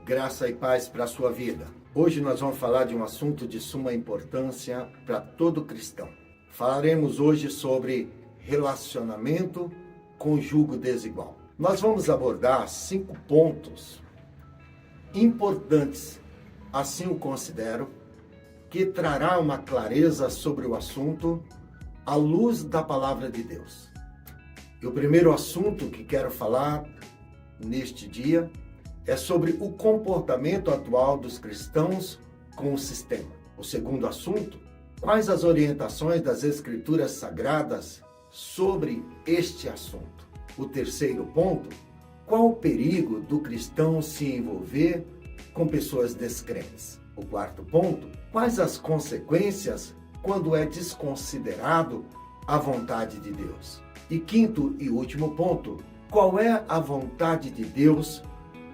Graça e paz para a sua vida. Hoje nós vamos falar de um assunto de suma importância para todo cristão. Falaremos hoje sobre relacionamento com jugo desigual. Nós vamos abordar 5 pontos importantes, assim o considero, que trará uma clareza sobre o assunto à luz da palavra de Deus. E o primeiro assunto que quero falar neste dia é sobre o comportamento atual dos cristãos com o sistema. O segundo assunto, quais as orientações das Escrituras Sagradas sobre este assunto. O terceiro ponto, qual o perigo do cristão se envolver com pessoas descrentes. O quarto ponto, quais as consequências quando é desconsiderado a vontade de Deus. E quinto e último ponto, qual é a vontade de Deus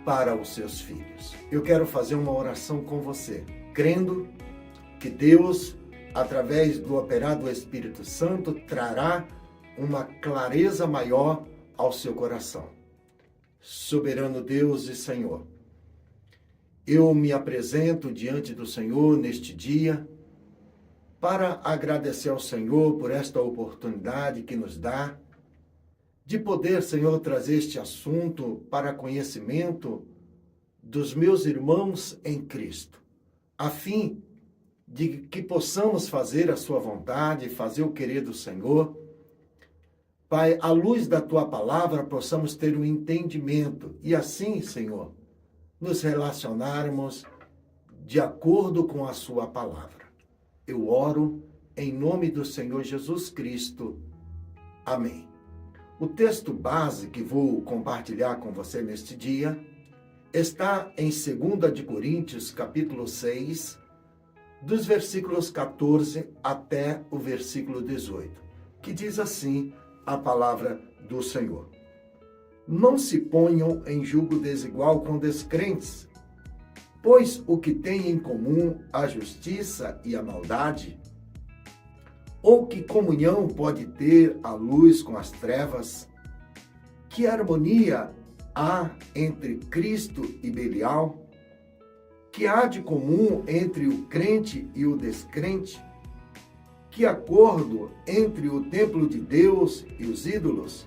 para os seus filhos. Eu quero fazer uma oração com você, crendo que Deus, através do operar do Espírito Santo, trará uma clareza maior ao seu coração. Soberano Deus e Senhor, eu me apresento diante do Senhor neste dia para agradecer ao Senhor por esta oportunidade que nos dá de poder, Senhor, trazer este assunto para conhecimento dos meus irmãos em Cristo, a fim de que possamos fazer a sua vontade, fazer o querer do Senhor. Pai, à luz da tua palavra, possamos ter um entendimento e assim, Senhor, nos relacionarmos de acordo com a sua palavra. Eu oro em nome do Senhor Jesus Cristo. Amém. O texto base que vou compartilhar com você neste dia está em 2 de Coríntios, capítulo 6, dos versículos 14 até o versículo 18, que diz assim a palavra do Senhor. Não se ponham em jugo desigual com descrentes, pois o que tem em comum a justiça e a maldade, ou que comunhão pode ter a luz com as trevas? Que harmonia há entre Cristo e Belial? Que há de comum entre o crente e o descrente? Que acordo entre o templo de Deus e os ídolos?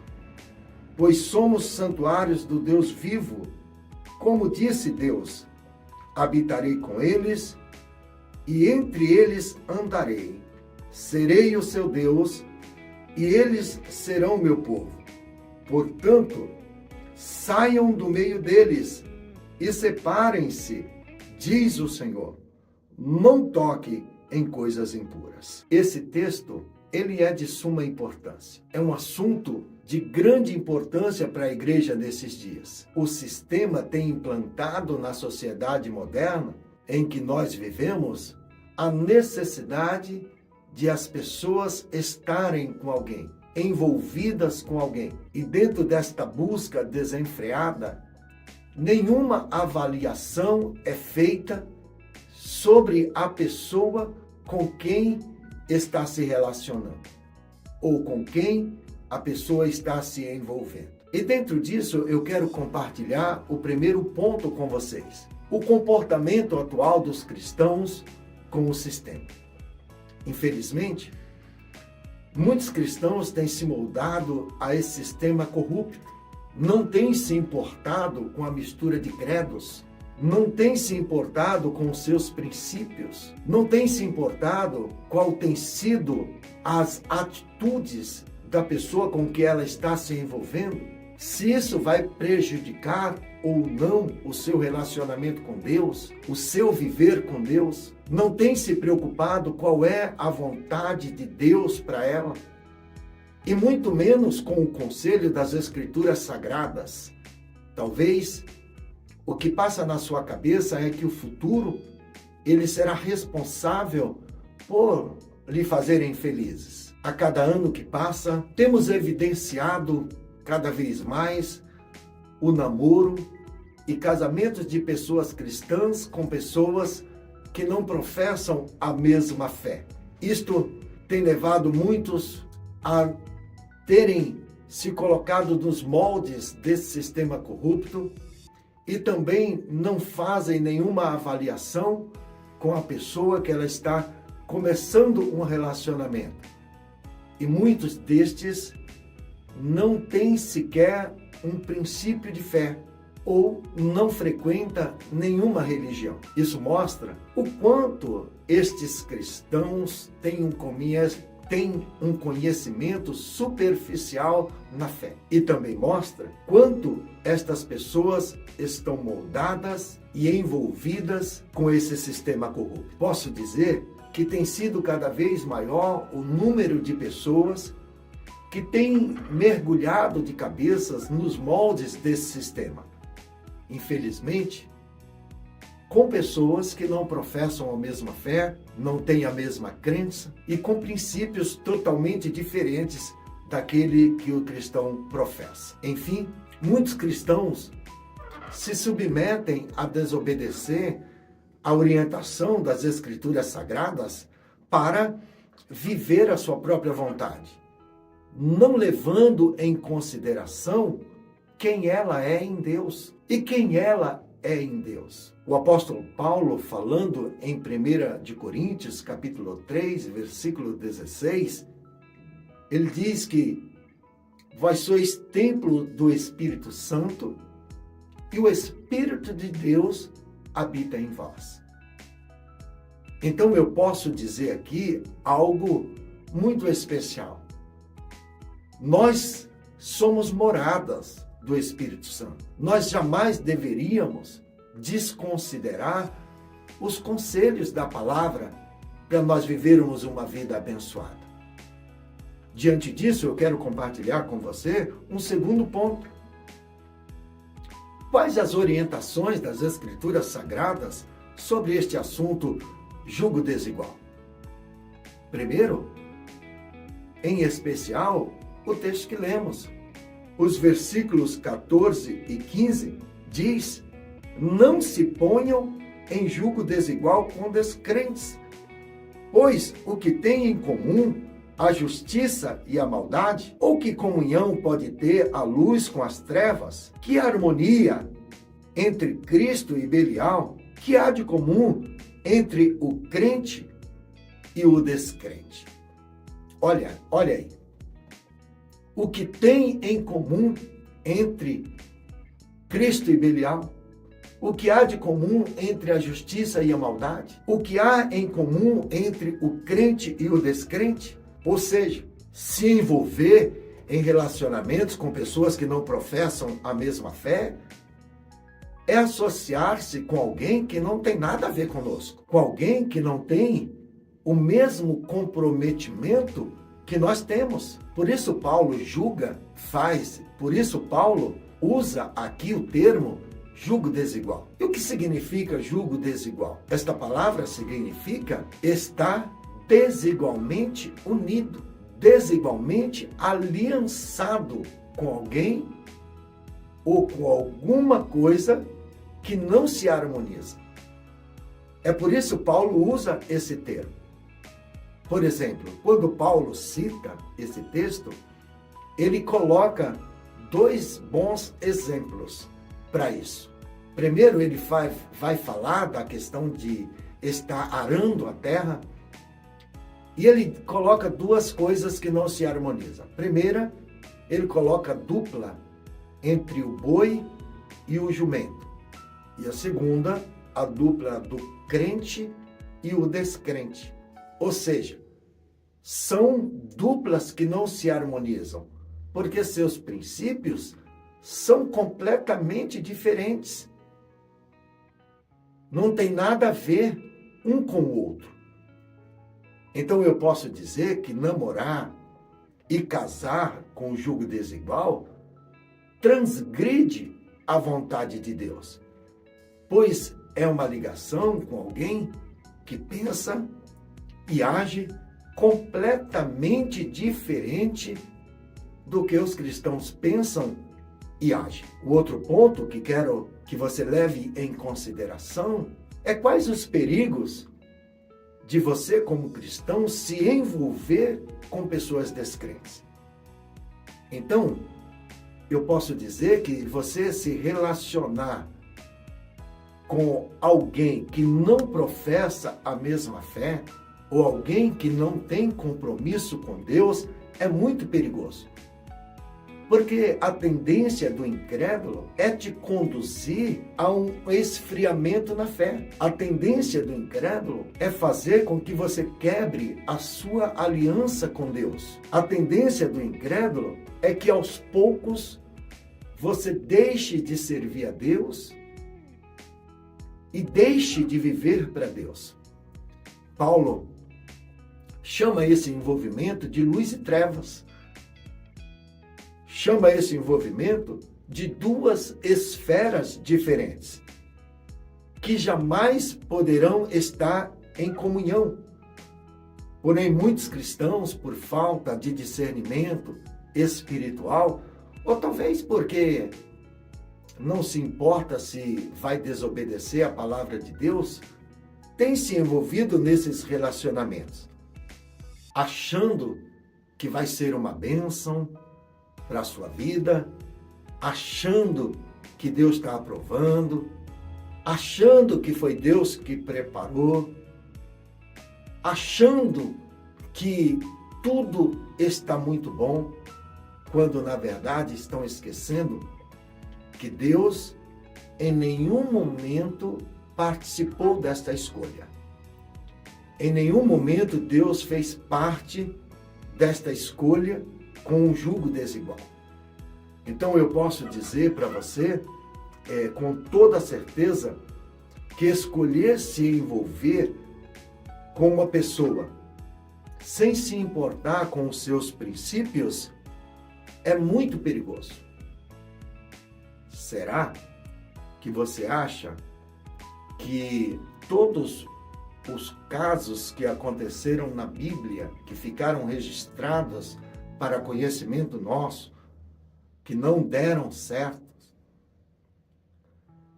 Pois somos santuários do Deus vivo. Como disse Deus, habitarei com eles e entre eles andarei. Serei o seu Deus, e eles serão meu povo. Portanto, saiam do meio deles e separem-se, diz o Senhor. Não toque em coisas impuras. Esse texto, ele é de suma importância. É um assunto de grande importância para a igreja nesses dias. O sistema tem implantado na sociedade moderna em que nós vivemos a necessidade de as pessoas estarem com alguém, envolvidas com alguém. E dentro desta busca desenfreada, nenhuma avaliação é feita sobre a pessoa com quem está se relacionando, ou com quem a pessoa está se envolvendo. E dentro disso, eu quero compartilhar o primeiro ponto com vocês: o comportamento atual dos cristãos com o sistema. Infelizmente, muitos cristãos têm se moldado a esse sistema corrupto, não têm se importado com a mistura de credos, não têm se importado com os seus princípios, não têm se importado qual tem sido as atitudes da pessoa com que ela está se envolvendo, se isso vai prejudicar ou não o seu relacionamento com Deus, o seu viver com Deus. Não tem se preocupado qual é a vontade de Deus para ela, e muito menos com o conselho das Escrituras Sagradas. Talvez o que passa na sua cabeça é que o futuro, ele será responsável por lhe fazerem felizes. A cada ano que passa, temos evidenciado cada vez mais o namoro e casamentos de pessoas cristãs com pessoas que não professam a mesma fé. Isto tem levado muitos a terem se colocado nos moldes desse sistema corrupto e também não fazem nenhuma avaliação com a pessoa que ela está começando um relacionamento. E muitos destes não têm sequer um princípio de fé ou não frequenta nenhuma religião. Isso mostra o quanto estes cristãos têm um conhecimento superficial na fé. E também mostra quanto estas pessoas estão moldadas e envolvidas com esse sistema corrupto. Posso dizer que tem sido cada vez maior o número de pessoas que têm mergulhado de cabeças nos moldes desse sistema. Infelizmente, com pessoas que não professam a mesma fé, não têm a mesma crença e com princípios totalmente diferentes daquele que o cristão professa. Enfim, muitos cristãos se submetem a desobedecer a orientação das Escrituras Sagradas para viver a sua própria vontade, não levando em consideração quem ela é em Deus e quem ela é em Deus. O apóstolo Paulo, falando em 1 de Coríntios, capítulo 3, versículo 16, ele diz que vós sois templo do Espírito Santo e o Espírito de Deus habita em vós. Então eu posso dizer aqui algo muito especial. Nós somos moradas do Espírito Santo. Nós jamais deveríamos desconsiderar os conselhos da palavra para nós vivermos uma vida abençoada. Diante disso, eu quero compartilhar com você um segundo ponto. Quais as orientações das Escrituras Sagradas sobre este assunto jugo desigual? Primeiro, em especial, o texto que lemos. Os versículos 14 e 15 diz: não se ponham em jugo desigual com descrentes, pois o que tem em comum a justiça e a maldade, ou que comunhão pode ter a luz com as trevas? Que harmonia entre Cristo e Belial? Que há de comum entre o crente e o descrente? Olha aí. O que tem em comum entre Cristo e Belial? O que há de comum entre a justiça e a maldade? O que há em comum entre o crente e o descrente? Ou seja, se envolver em relacionamentos com pessoas que não professam a mesma fé é associar-se com alguém que não tem nada a ver conosco, com alguém que não tem o mesmo comprometimento que nós temos. Por isso Paulo por isso Paulo usa aqui o termo jugo desigual. E o que significa jugo desigual? Esta palavra significa estar desigualmente unido, desigualmente aliançado com alguém ou com alguma coisa que não se harmoniza. É por isso Paulo usa esse termo. Por exemplo, quando Paulo cita esse texto, ele coloca dois bons exemplos para isso. Primeiro, ele vai falar da questão de estar arando a terra, e ele coloca duas coisas que não se harmonizam. Primeira, ele coloca dupla entre o boi e o jumento. E a segunda, a dupla do crente e o descrente. Ou seja, são duplas que não se harmonizam, porque seus princípios são completamente diferentes. Não tem nada a ver um com o outro. Então eu posso dizer que namorar e casar com o jugo desigual transgride a vontade de Deus, pois é uma ligação com alguém que pensa e age completamente diferente do que os cristãos pensam e agem. O outro ponto que quero que você leve em consideração é quais os perigos de você, como cristão, se envolver com pessoas descrentes. Então, eu posso dizer que você se relacionar com alguém que não professa a mesma fé, ou alguém que não tem compromisso com Deus, é muito perigoso. Porque a tendência do incrédulo é te conduzir a um esfriamento na fé. A tendência do incrédulo é fazer com que você quebre a sua aliança com Deus. A tendência do incrédulo é que aos poucos você deixe de servir a Deus e deixe de viver para Deus. Paulo chama esse envolvimento de luz e trevas. Chama esse envolvimento de duas esferas diferentes, que jamais poderão estar em comunhão. Porém, muitos cristãos, por falta de discernimento espiritual, ou talvez porque não se importa se vai desobedecer a palavra de Deus, têm se envolvido nesses relacionamentos, achando que vai ser uma bênção para a sua vida, achando que Deus está aprovando, achando que foi Deus que preparou, achando que tudo está muito bom, quando na verdade estão esquecendo que Deus em nenhum momento participou desta escolha. Em nenhum momento Deus fez parte desta escolha com um jugo desigual. Então eu posso dizer para você, com toda certeza, que escolher se envolver com uma pessoa sem se importar com os seus princípios é muito perigoso. Será que você acha que todos os casos que aconteceram na Bíblia, que ficaram registrados para conhecimento nosso, que não deram certo,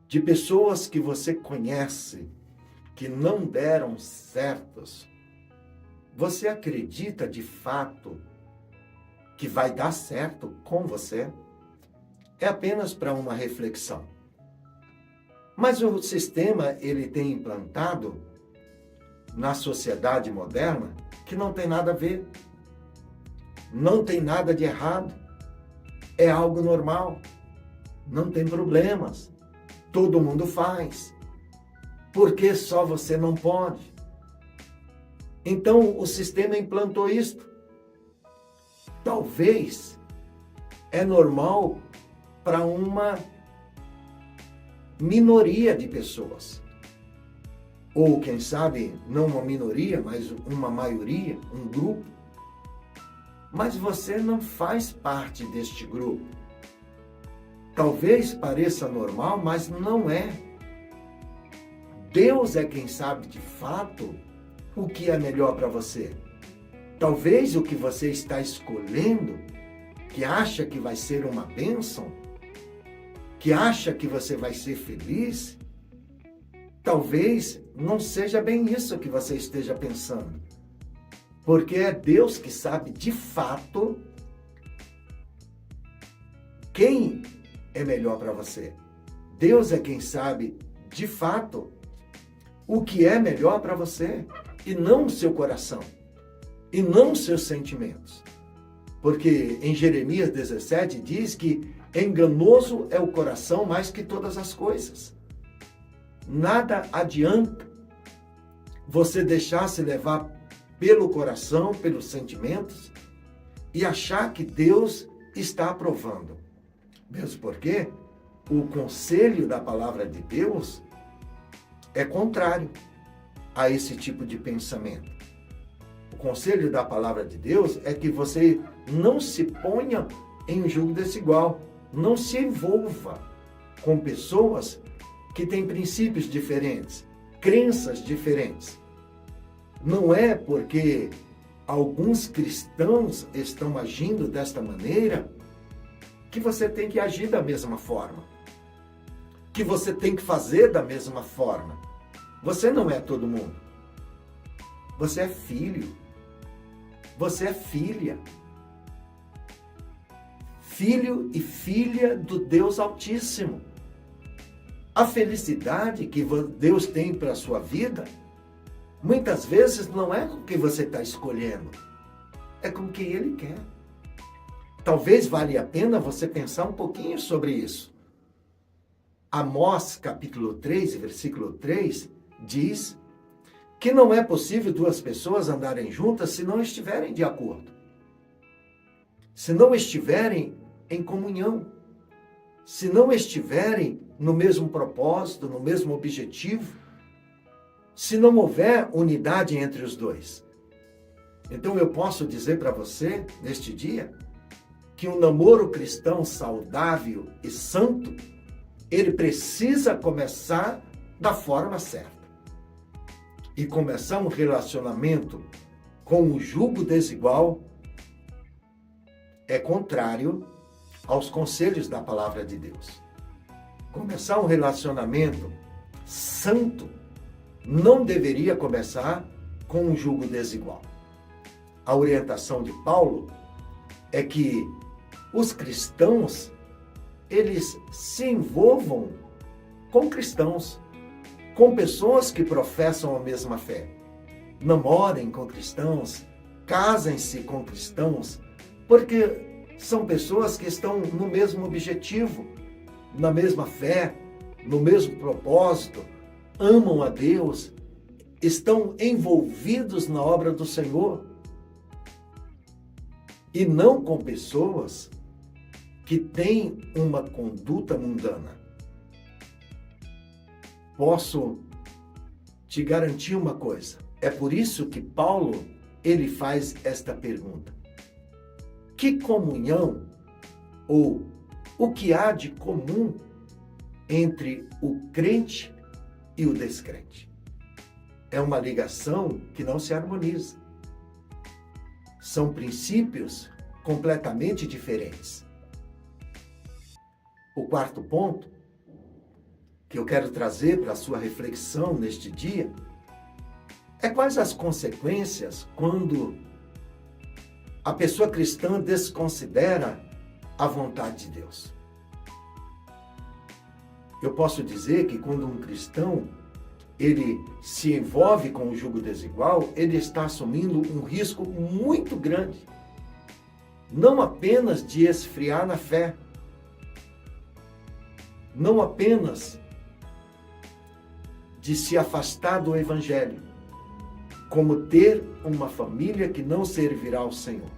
de pessoas que você conhece, que não deram certos, você acredita de fato que vai dar certo com você? É apenas para uma reflexão. Mas o sistema, ele tem implantado na sociedade moderna que não tem nada a ver. Não tem nada de errado. É algo normal. Não tem problemas. Todo mundo faz. Por que só você não pode? Então o sistema implantou isto. Talvez é normal para uma minoria de pessoas. Ou quem sabe, não uma minoria, mas uma maioria, um grupo. Mas você não faz parte deste grupo. Talvez pareça normal, mas não é. Deus é quem sabe de fato o que é melhor para você. Talvez o que você está escolhendo, que acha que vai ser uma bênção, que acha que você vai ser feliz, talvez não seja bem isso que você esteja pensando. Porque é Deus que sabe de fato quem é melhor para você. Deus é quem sabe de fato o que é melhor para você, e não o seu coração, e não os seus sentimentos. Porque em Jeremias 17 diz que enganoso é o coração mais que todas as coisas. Nada adianta você deixar se levar pelo coração, pelos sentimentos, e achar que Deus está aprovando. Mesmo porque o conselho da palavra de Deus é contrário a esse tipo de pensamento. O conselho da palavra de Deus é que você não se ponha em um jugo desigual, não se envolva com pessoas que têm princípios diferentes, crenças diferentes. Não é porque alguns cristãos estão agindo desta maneira que você tem que agir da mesma forma, que você tem que fazer da mesma forma. Você não é todo mundo. Você é filho. Você é filha. Filho e filha do Deus Altíssimo. A felicidade que Deus tem para a sua vida, muitas vezes não é com o que você está escolhendo, é com quem Ele quer. Talvez valha a pena você pensar um pouquinho sobre isso. Amós, capítulo 3, versículo 3, diz que não é possível duas pessoas andarem juntas se não estiverem de acordo, se não estiverem em comunhão, se não estiverem no mesmo propósito, no mesmo objetivo, se não houver unidade entre os dois. Então eu posso dizer para você, neste dia, que um namoro cristão saudável e santo, ele precisa começar da forma certa. E começar um relacionamento com um jugo desigual é contrário aos conselhos da palavra de Deus. Começar um relacionamento santo não deveria começar com um jugo desigual. A orientação de Paulo é que os cristãos, eles se envolvam com cristãos, com pessoas que professam a mesma fé. Namorem com cristãos, casem-se com cristãos, porque são pessoas que estão no mesmo objetivo, na mesma fé, no mesmo propósito, amam a Deus, estão envolvidos na obra do Senhor. E não com pessoas que têm uma conduta mundana. Posso te garantir uma coisa. É por isso que Paulo, ele faz esta pergunta. Que comunhão ou o que há de comum entre o crente e o descrente? É uma ligação que não se harmoniza. São princípios completamente diferentes. O quarto ponto que eu quero trazer para a sua reflexão neste dia é quais as consequências quando a pessoa cristã desconsidera a vontade de Deus. Eu posso dizer que quando um cristão ele se envolve com o jugo desigual, ele está assumindo um risco muito grande, não apenas de esfriar na fé, não apenas de se afastar do Evangelho, como ter uma família que não servirá ao Senhor.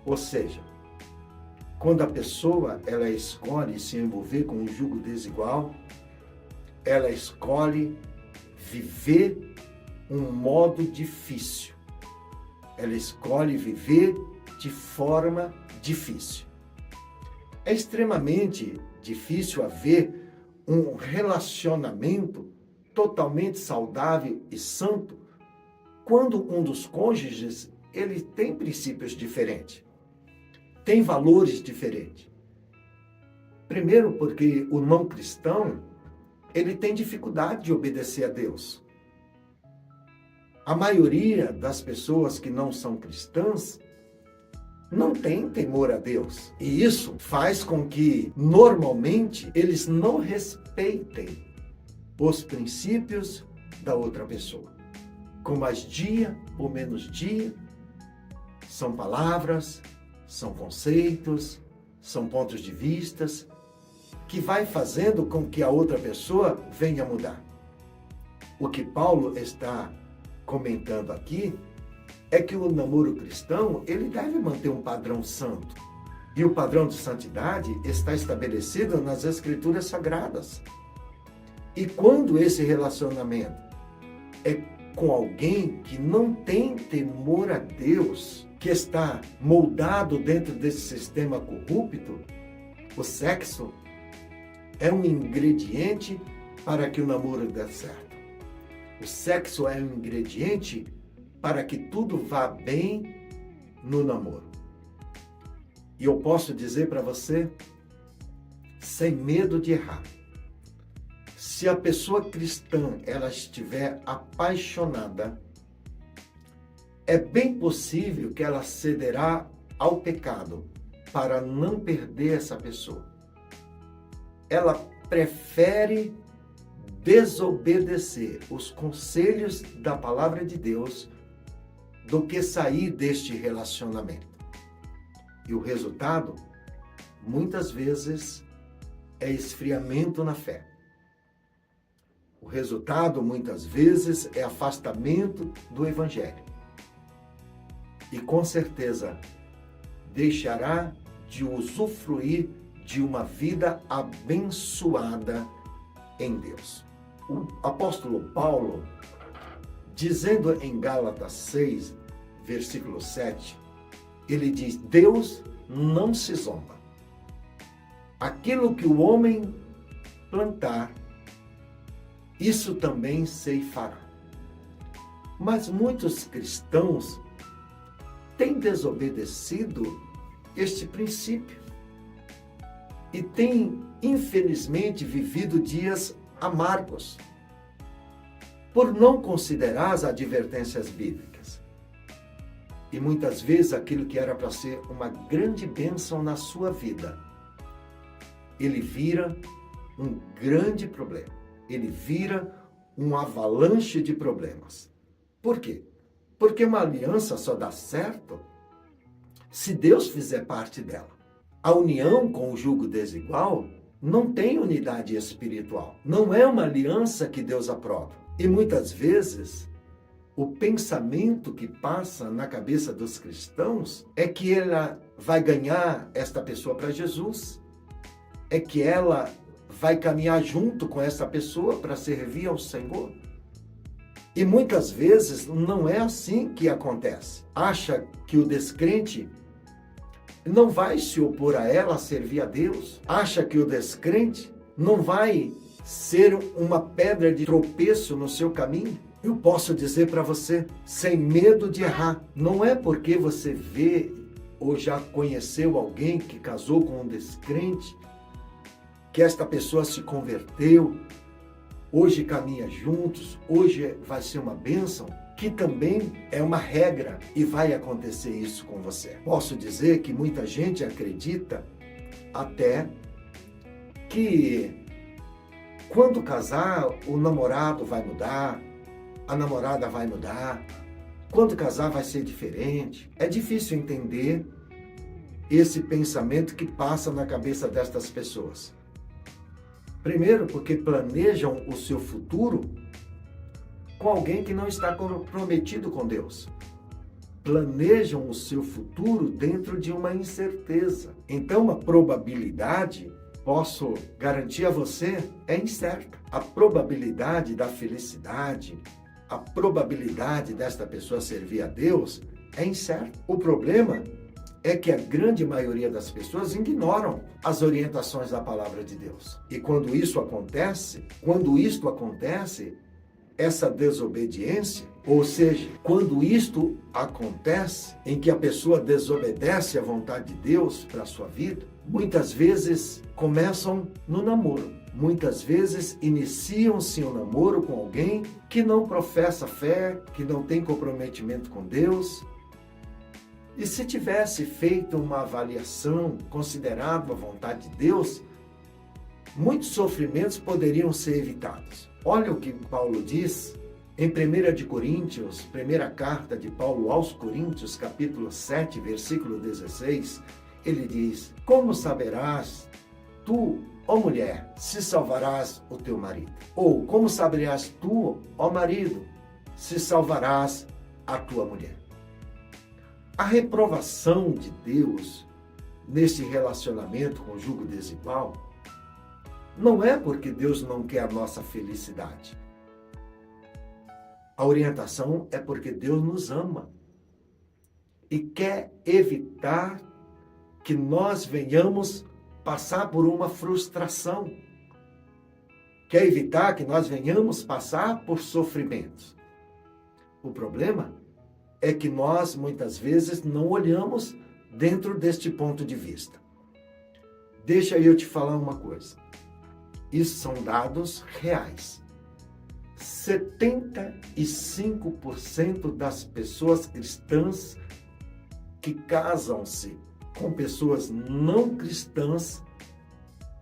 Ou seja, quando a pessoa ela escolhe se envolver com um jugo desigual, ela escolhe viver um modo difícil. Ela escolhe viver de forma difícil. É extremamente difícil haver um relacionamento totalmente saudável e santo quando um dos cônjuges ele tem princípios diferentes, tem valores diferentes. Primeiro porque o não cristão ele tem dificuldade de obedecer a Deus. A maioria das pessoas que não são cristãs não tem temor a Deus. E isso faz com que, normalmente, eles não respeitem os princípios da outra pessoa. Com mais dia ou menos dia, são palavras, são conceitos, são pontos de vistas, que vai fazendo com que a outra pessoa venha mudar. O que Paulo está comentando aqui é que o namoro cristão, ele deve manter um padrão santo. E o padrão de santidade está estabelecido nas Escrituras Sagradas. E quando esse relacionamento é com alguém que não tem temor a Deus, que está moldado dentro desse sistema corrupto, o sexo é um ingrediente para que o namoro dê certo. O sexo é um ingrediente para que tudo vá bem no namoro. E eu posso dizer para você, sem medo de errar, se a pessoa cristã ela estiver apaixonada, é bem possível que ela cederá ao pecado para não perder essa pessoa. Ela prefere desobedecer os conselhos da palavra de Deus do que sair deste relacionamento. E o resultado, muitas vezes, é esfriamento na fé. O resultado, muitas vezes, é afastamento do Evangelho. E, com certeza, deixará de usufruir de uma vida abençoada em Deus. O apóstolo Paulo, dizendo em Gálatas 6, versículo 7, ele diz: Deus não se zomba. Aquilo que o homem plantar, isso também ceifará. Mas muitos cristãos têm desobedecido este princípio e têm, infelizmente, vivido dias amargos por não considerar as advertências bíblicas. E muitas vezes aquilo que era para ser uma grande bênção na sua vida, ele vira um grande problema. Ele vira um avalanche de problemas. Por quê? Porque uma aliança só dá certo se Deus fizer parte dela. A união com o jugo desigual não tem unidade espiritual. Não é uma aliança que Deus aprova. E muitas vezes, o pensamento que passa na cabeça dos cristãos é que ela vai ganhar esta pessoa para Jesus, é que ela vai caminhar junto com essa pessoa para servir ao Senhor. E muitas vezes não é assim que acontece. Acha que o descrente não vai se opor a ela, a servir a Deus. Acha que o descrente não vai ser uma pedra de tropeço no seu caminho. Eu posso dizer para você, sem medo de errar, não é porque você vê ou já conheceu alguém que casou com um descrente, que esta pessoa se converteu, hoje caminha juntos, hoje vai ser uma bênção, que também é uma regra e vai acontecer isso com você. Posso dizer que muita gente acredita até que quando casar, o namorado vai mudar, a namorada vai mudar, quando casar vai ser diferente. É difícil entender esse pensamento que passa na cabeça destas pessoas. Primeiro, porque planejam o seu futuro com alguém que não está comprometido com Deus. Planejam o seu futuro dentro de uma incerteza. Então, a probabilidade, posso garantir a você, é incerta. A probabilidade da felicidade, a probabilidade desta pessoa servir a Deus é incerta. O problema é que a grande maioria das pessoas ignoram as orientações da palavra de Deus. E quando isto acontece, essa desobediência, ou seja, quando isto acontece, em que a pessoa desobedece à vontade de Deus para a sua vida, muitas vezes começam no namoro. Muitas vezes iniciam-se um namoro com alguém que não professa fé, que não tem comprometimento com Deus. E se tivesse feito uma avaliação, considerado a vontade de Deus, muitos sofrimentos poderiam ser evitados. Olha o que Paulo diz em 1 de Coríntios, primeira carta de Paulo aos Coríntios, capítulo 7, versículo 16, ele diz: Como saberás tu, ó mulher, se salvarás o teu marido? Ou como saberás tu, ó marido, se salvarás a tua mulher? A reprovação de Deus nesse relacionamento com o jugo desigual não é porque Deus não quer a nossa felicidade. A orientação é porque Deus nos ama e quer evitar que nós venhamos passar por uma frustração. Quer evitar que nós venhamos passar por sofrimentos. O problema é que nós, muitas vezes, não olhamos dentro deste ponto de vista. Deixa eu te falar uma coisa. Isso são dados reais. 75% das pessoas cristãs que casam-se com pessoas não cristãs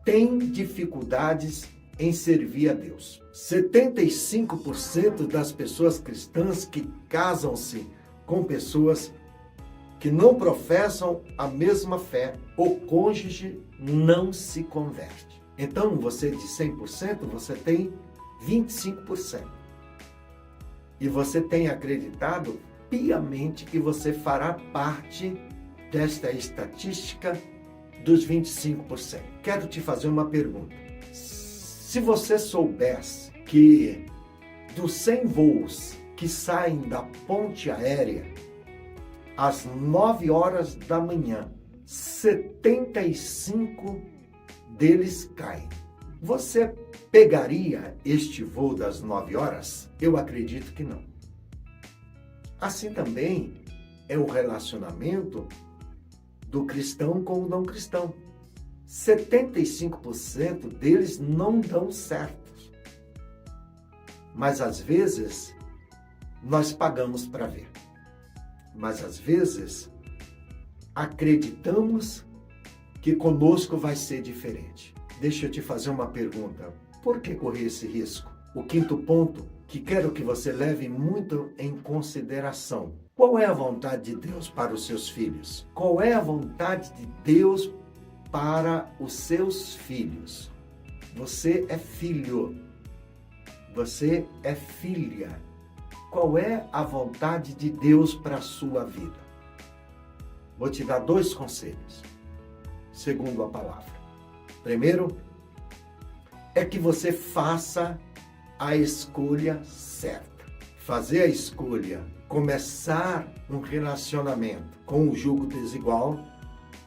tem dificuldades em servir a Deus. 75% das pessoas cristãs que casam-se com pessoas que não professam a mesma fé, o cônjuge não se converte. Então, você de 100%, você tem 25%. E você tem acreditado piamente que você fará parte desta estatística dos 25%. Quero te fazer uma pergunta. Se você soubesse que dos 100 voos que saem da ponte aérea às 9 horas da manhã, 75 deles caem. Você pegaria este voo das 9 horas? Eu acredito que não. Assim também é o relacionamento do cristão com o não cristão. 75% deles não dão certo. Mas às vezes nós pagamos para ver. Mas às vezes acreditamos que conosco vai ser diferente. Deixa eu te fazer uma pergunta. Por que correr esse risco? O quinto ponto que quero que você leve muito em consideração. Qual é a vontade de Deus para os seus filhos? Qual é a vontade de Deus para os seus filhos? Você é filho. Você é filha. Qual é a vontade de Deus para a sua vida? Vou te dar 2 conselhos, segundo a palavra. Primeiro, é que você faça a escolha certa. Fazer a escolha, começar um relacionamento com o jugo desigual,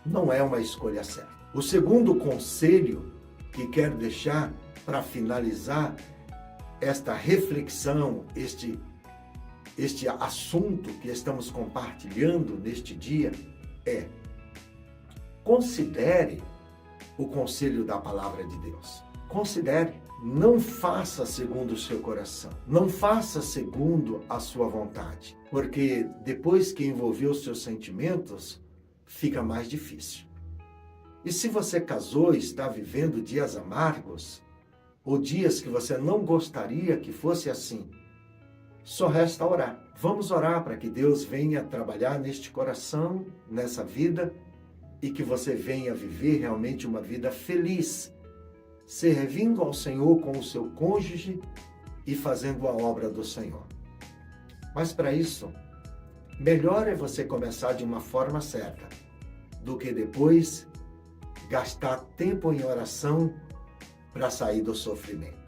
não é uma escolha certa. O segundo conselho que quero deixar para finalizar esta reflexão, este assunto que estamos compartilhando neste dia é: considere o conselho da palavra de Deus. Considere, não faça segundo o seu coração, não faça segundo a sua vontade, porque depois que envolveu os seus sentimentos, fica mais difícil. E se você casou e está vivendo dias amargos, ou dias que você não gostaria que fosse assim, só resta orar. Vamos orar para que Deus venha trabalhar neste coração, nessa vida, e que você venha viver realmente uma vida feliz, servindo ao Senhor com o seu cônjuge e fazendo a obra do Senhor. Mas para isso, melhor é você começar de uma forma certa, do que depois gastar tempo em oração para sair do sofrimento.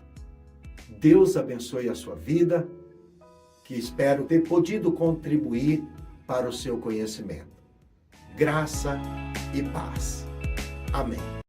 Deus abençoe a sua vida, que espero ter podido contribuir para o seu conhecimento. Graça e paz. Amém.